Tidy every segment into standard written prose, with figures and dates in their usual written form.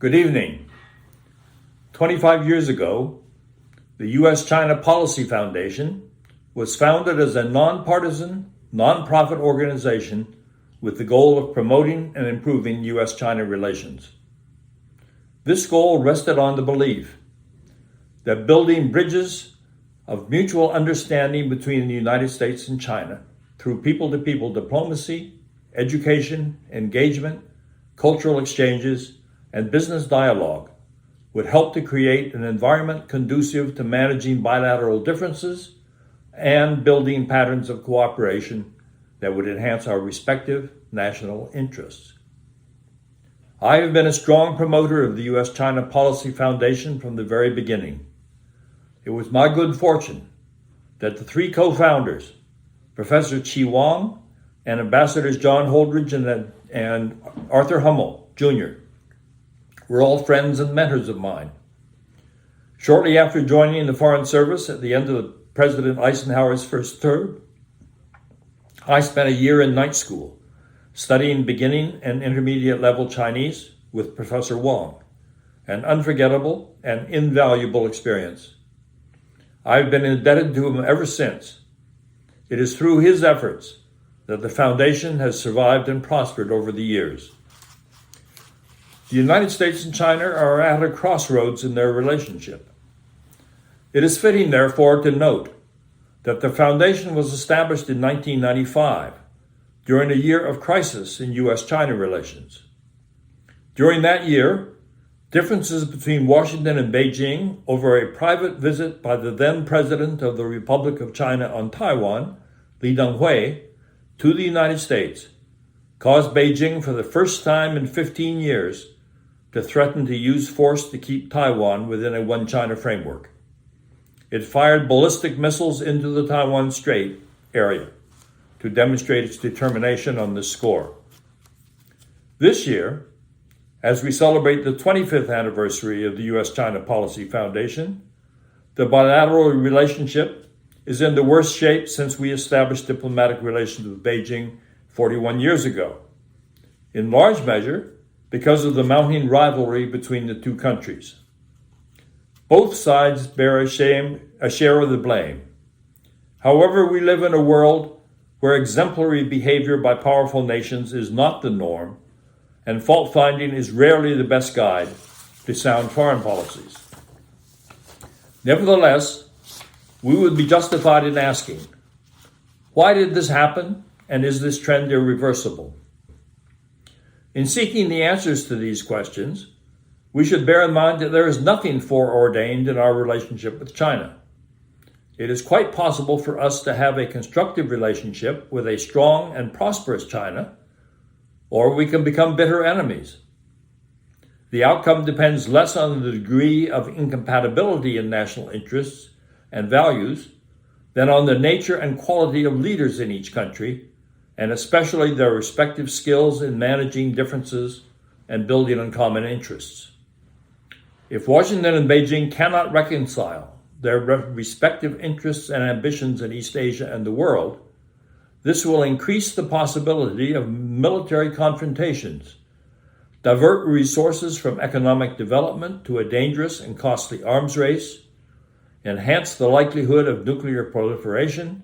Good evening. 25 years ago, the U.S. China Policy Foundation was founded as a nonpartisan, nonprofit organization with the goal of promoting and improving U.S.-China relations. This goal rested on the belief that building bridges of mutual understanding between the United States and China through people-to-people diplomacy, education, engagement, cultural exchanges, and business dialogue would help to create an environment conducive to managing bilateral differences and building patterns of cooperation that would enhance our respective national interests. I have been a strong promoter of the U.S. China Policy Foundation from the very beginning. It was my good fortune that the three co-founders, Professor Chi Wang and Ambassadors John Holdridge and Arthur Hummel, Jr., were all friends and mentors of mine. Shortly after joining the Foreign Service at the end of President Eisenhower's first term, I spent a year in night school studying beginning and intermediate level Chinese with Professor Wang, an unforgettable and invaluable experience. I've been indebted to him ever since. It is through his efforts that the foundation has survived and prospered over the years. The United States and China are at a crossroads in their relationship. It is fitting, therefore, to note that the foundation was established in 1995 during a year of crisis in U.S.-China relations. During that year, differences between Washington and Beijing over a private visit by the then President of the Republic of China on Taiwan, Li Denghui, to the United States caused Beijing for the first time in 15 years to threaten to use force to keep Taiwan within a one-China framework. It fired ballistic missiles into the Taiwan Strait area to demonstrate its determination on this score. This year, as we celebrate the 25th anniversary of the U.S. China Policy Foundation, the bilateral relationship is in the worst shape since we established diplomatic relations with Beijing 41 years ago, in large measure because of the mounting rivalry between the two countries. Both sides bear a share of the blame. However, we live in a world where exemplary behavior by powerful nations is not the norm, and fault-finding is rarely the best guide to sound foreign policies. Nevertheless, we would be justified in asking, why did this happen, and is this trend irreversible? In seeking the answers to these questions, we should bear in mind that there is nothing foreordained in our relationship with China. It is quite possible for us to have a constructive relationship with a strong and prosperous China, or we can become bitter enemies. The outcome depends less on the degree of incompatibility in national interests and values than on the nature and quality of leaders in each country, and especially their respective skills in managing differences and building on common interests. If Washington and Beijing cannot reconcile their respective interests and ambitions in East Asia and the world, this will increase the possibility of military confrontations, divert resources from economic development to a dangerous and costly arms race, enhance the likelihood of nuclear proliferation,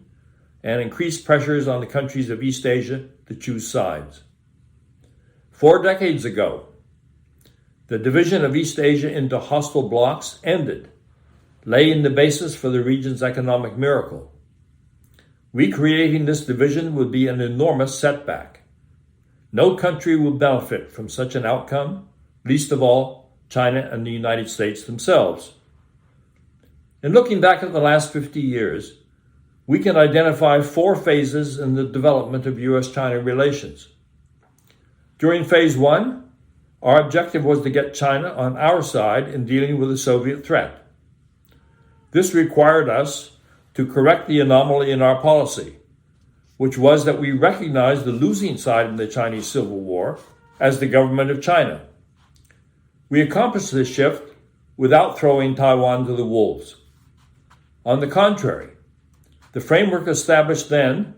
and increase pressures on the countries of East Asia to choose sides. 4 decades ago, the division of East Asia into hostile blocs ended, laying the basis for the region's economic miracle. Recreating this division would be an enormous setback. No country will benefit from such an outcome, least of all China and the United States themselves. In looking back at the last 50 years, we can identify 4 phases in the development of U.S.-China relations. During phase 1, our objective was to get China on our side in dealing with the Soviet threat. This required us to correct the anomaly in our policy, which was that we recognized the losing side in the Chinese Civil War as the government of China. We accomplished this shift without throwing Taiwan to the wolves. On the contrary, the framework established then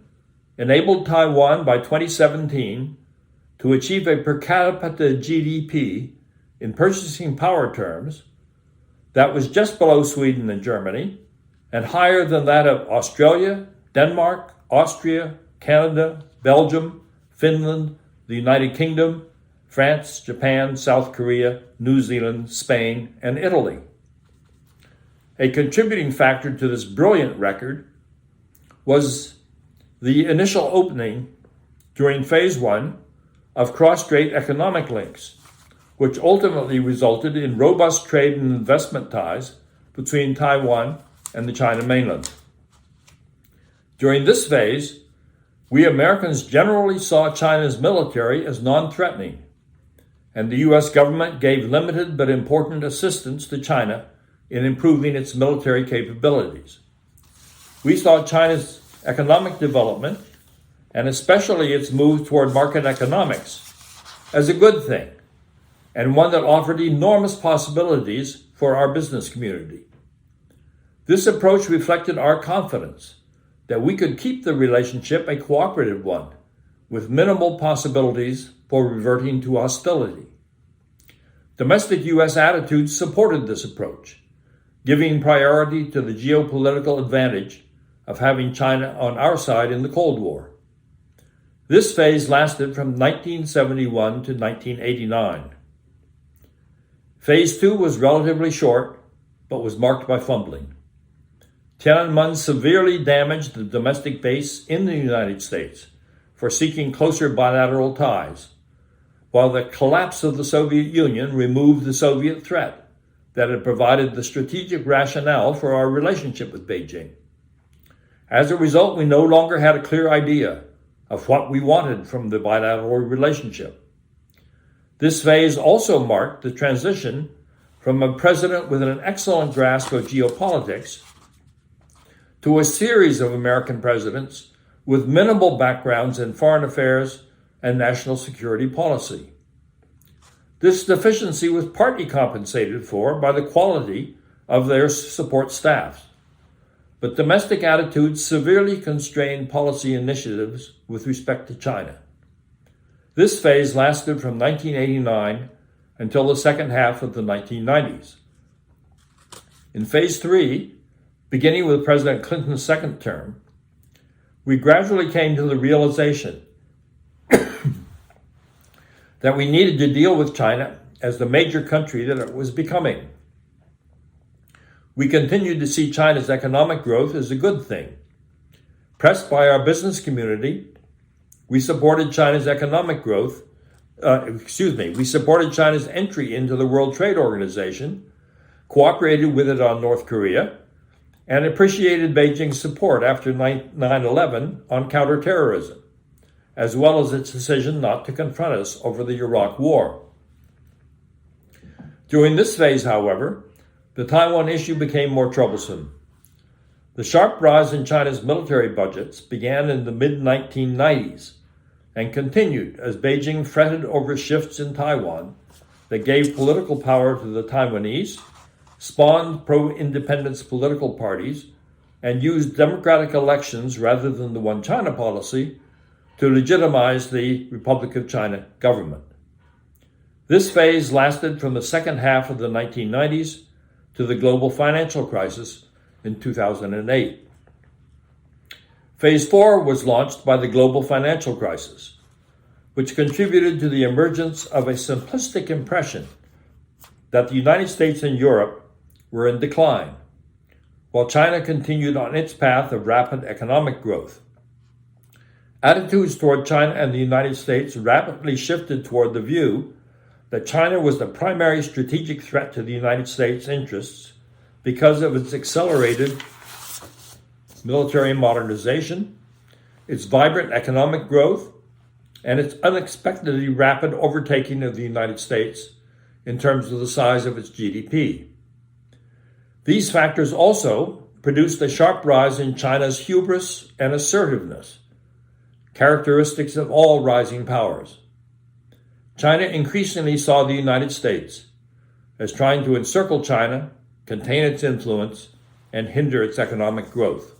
enabled Taiwan by 2017 to achieve a per capita GDP in purchasing power terms that was just below Sweden and Germany and higher than that of Australia, Denmark, Austria, Canada, Belgium, Finland, the United Kingdom, France, Japan, South Korea, New Zealand, Spain, and Italy. A contributing factor to this brilliant record was the initial opening during Phase 1 of cross-strait economic links, which ultimately resulted in robust trade and investment ties between Taiwan and the China mainland. During this phase, we Americans generally saw China's military as non-threatening, and the U.S. government gave limited but important assistance to China in improving its military capabilities. We saw China's economic development, and especially its move toward market economics, as a good thing, and one that offered enormous possibilities for our business community. This approach reflected our confidence that we could keep the relationship a cooperative one, with minimal possibilities for reverting to hostility. Domestic U.S. attitudes supported this approach, giving priority to the geopolitical advantage of having China on our side in the Cold War. This phase lasted from 1971 to 1989. Phase 2 was relatively short, but was marked by fumbling. Tiananmen severely damaged the domestic base in the United States for seeking closer bilateral ties, while the collapse of the Soviet Union removed the Soviet threat that had provided the strategic rationale for our relationship with Beijing. As a result, we no longer had a clear idea of what we wanted from the bilateral relationship. This phase also marked the transition from a president with an excellent grasp of geopolitics to a series of American presidents with minimal backgrounds in foreign affairs and national security policy. This deficiency was partly compensated for by the quality of their support staffs, but domestic attitudes severely constrained policy initiatives with respect to China. This phase lasted from 1989 until the second half of the 1990s. In Phase 3, beginning with President Clinton's second term, we gradually came to the realization that we needed to deal with China as the major country that it was becoming. We continued to see China's economic growth as a good thing. Pressed by our business community, we supported China's we supported China's entry into the World Trade Organization, cooperated with it on North Korea, and appreciated Beijing's support after 9/11 on counterterrorism, as well as its decision not to confront us over the Iraq War. During this phase, however, the Taiwan issue became more troublesome. The sharp rise in China's military budgets began in the mid-1990s and continued as Beijing fretted over shifts in Taiwan that gave political power to the Taiwanese, spawned pro-independence political parties, and used democratic elections rather than the One China policy to legitimize the Republic of China government. This phase lasted from the second half of the 1990s to the global financial crisis in 2008. Phase 4 was launched by the global financial crisis, which contributed to the emergence of a simplistic impression that the United States and Europe were in decline, while China continued on its path of rapid economic growth. Attitudes toward China and the United States rapidly shifted toward the view that China was the primary strategic threat to the United States' interests because of its accelerated military modernization, its vibrant economic growth, and its unexpectedly rapid overtaking of the United States in terms of the size of its GDP. These factors also produced a sharp rise in China's hubris and assertiveness, characteristics of all rising powers. China increasingly saw the United States as trying to encircle China, contain its influence, and hinder its economic growth.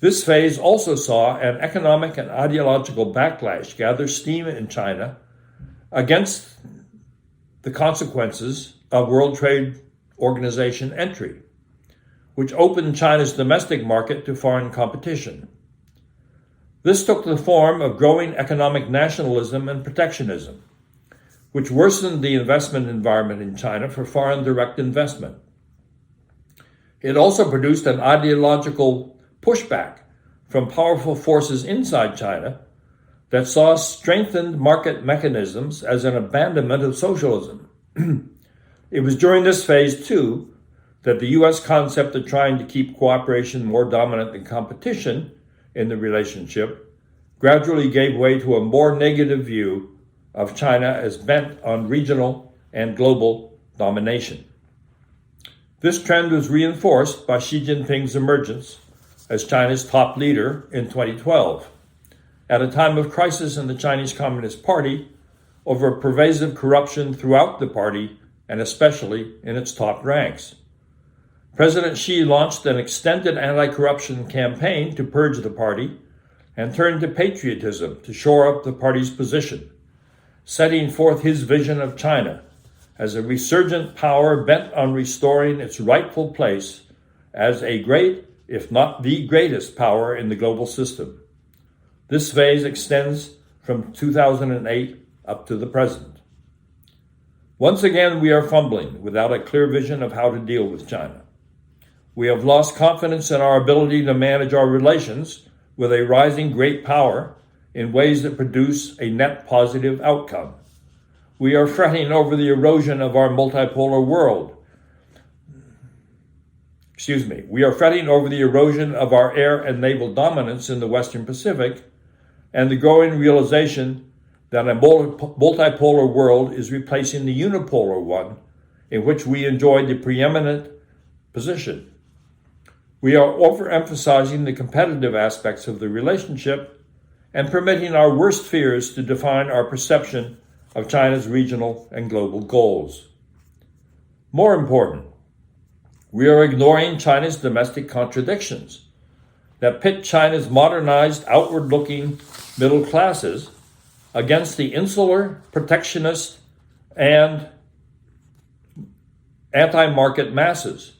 This phase also saw an economic and ideological backlash gather steam in China against the consequences of World Trade Organization entry, which opened China's domestic market to foreign competition. This took the form of growing economic nationalism and protectionism, which worsened the investment environment in China for foreign direct investment. It also produced an ideological pushback from powerful forces inside China that saw strengthened market mechanisms as an abandonment of socialism. It was during this phase, too, that the U.S. concept of trying to keep cooperation more dominant than competition in the relationship gradually gave way to a more negative view of China as bent on regional and global domination. This trend was reinforced by Xi Jinping's emergence as China's top leader in 2012, at a time of crisis in the Chinese Communist Party over pervasive corruption throughout the party and especially in its top ranks. President Xi launched an extended anti-corruption campaign to purge the party and turned to patriotism to shore up the party's position, setting forth his vision of China as a resurgent power bent on restoring its rightful place as a great, if not the greatest power in the global system. This phase extends from 2008 up to the present. Once again, we are fumbling without a clear vision of how to deal with China. We have lost confidence in our ability to manage our relations with a rising great power in ways that produce a net positive outcome. We are fretting over the erosion of our multipolar world. We are fretting over the erosion of our air and naval dominance in the Western Pacific and the growing realization that a multipolar world is replacing the unipolar one in which we enjoy the preeminent position. We are overemphasizing the competitive aspects of the relationship and permitting our worst fears to define our perception of China's regional and global goals. More important, we are ignoring China's domestic contradictions that pit China's modernized, outward-looking middle classes against the insular, protectionist, and anti-market masses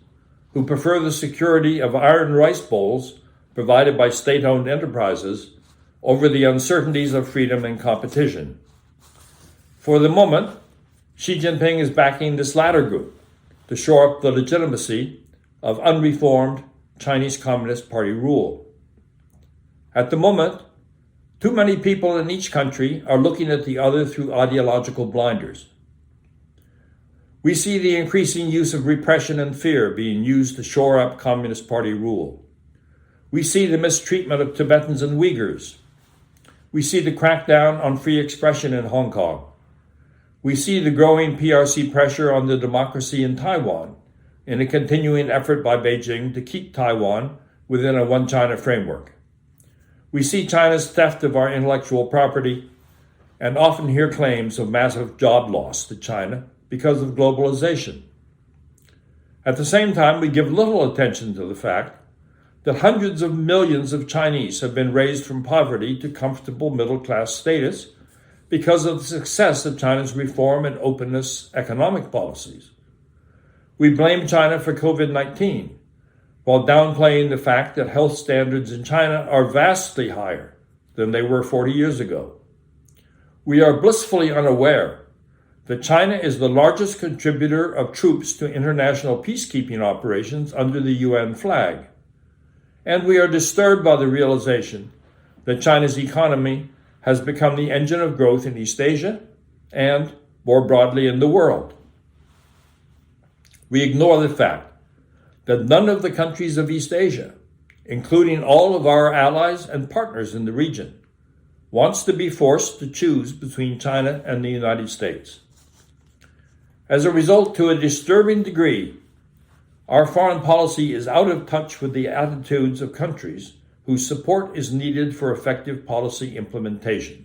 who prefer the security of iron rice bowls provided by state-owned enterprises over the uncertainties of freedom and competition. For the moment, Xi Jinping is backing this latter group to shore up the legitimacy of unreformed Chinese Communist Party rule. At the moment, too many people in each country are looking at the other through ideological blinders. We see the increasing use of repression and fear being used to shore up Communist Party rule. We see the mistreatment of Tibetans and Uyghurs. We see the crackdown on free expression in Hong Kong. We see the growing PRC pressure on the democracy in Taiwan in a continuing effort by Beijing to keep Taiwan within a one China framework. We see China's theft of our intellectual property and often hear claims of massive job loss to China because of globalization. At the same time, we give little attention to the fact that hundreds of millions of Chinese have been raised from poverty to comfortable middle-class status because of the success of China's reform and openness economic policies. We blame China for COVID-19, while downplaying the fact that health standards in China are vastly higher than they were 40 years ago. We are blissfully unaware that China is the largest contributor of troops to international peacekeeping operations under the UN flag. And we are disturbed by the realization that China's economy has become the engine of growth in East Asia and, more broadly, in the world. We ignore the fact that none of the countries of East Asia, including all of our allies and partners in the region, wants to be forced to choose between China and the United States. As a result, to a disturbing degree, our foreign policy is out of touch with the attitudes of countries whose support is needed for effective policy implementation.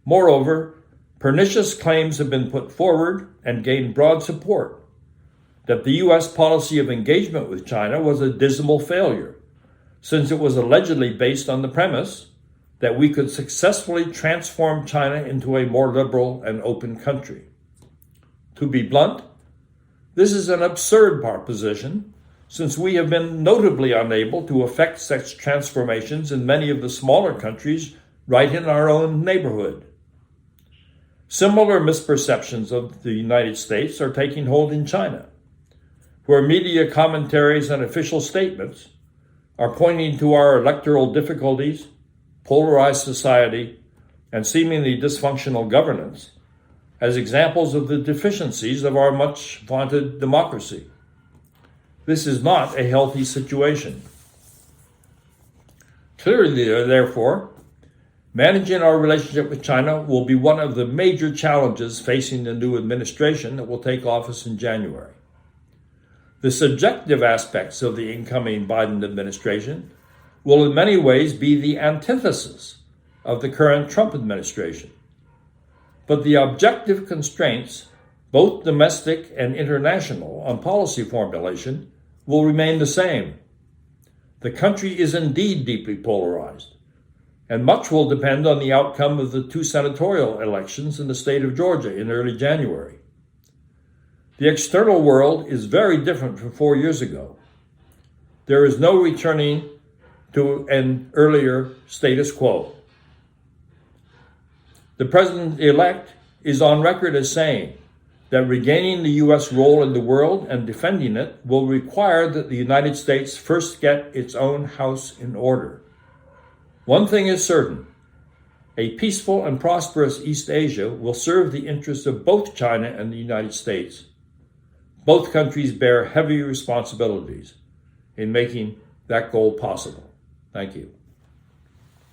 Moreover, pernicious claims have been put forward and gained broad support that the U.S. policy of engagement with China was a dismal failure, since it was allegedly based on the premise that we could successfully transform China into a more liberal and open country. To be blunt, this is an absurd proposition, since we have been notably unable to effect such transformations in many of the smaller countries right in our own neighborhood. Similar misperceptions of the United States are taking hold in China, where media commentaries and official statements are pointing to our electoral difficulties, polarized society, and seemingly dysfunctional governance as examples of the deficiencies of our much vaunted democracy. This is not a healthy situation. Clearly, therefore, managing our relationship with China will be one of the major challenges facing the new administration that will take office in January. The subjective aspects of the incoming Biden administration will in many ways be the antithesis of the current Trump administration. But the objective constraints, both domestic and international, on policy formulation will remain the same. The country is indeed deeply polarized, and much will depend on the outcome of the 2 senatorial elections in the state of Georgia in early January. The external world is very different from 4 years ago. There is no returning to an earlier status quo. The president-elect is on record as saying that regaining the U.S. role in the world and defending it will require that the United States first get its own house in order. One thing is certain: a peaceful and prosperous East Asia will serve the interests of both China and the United States. Both countries bear heavy responsibilities in making that goal possible. Thank you.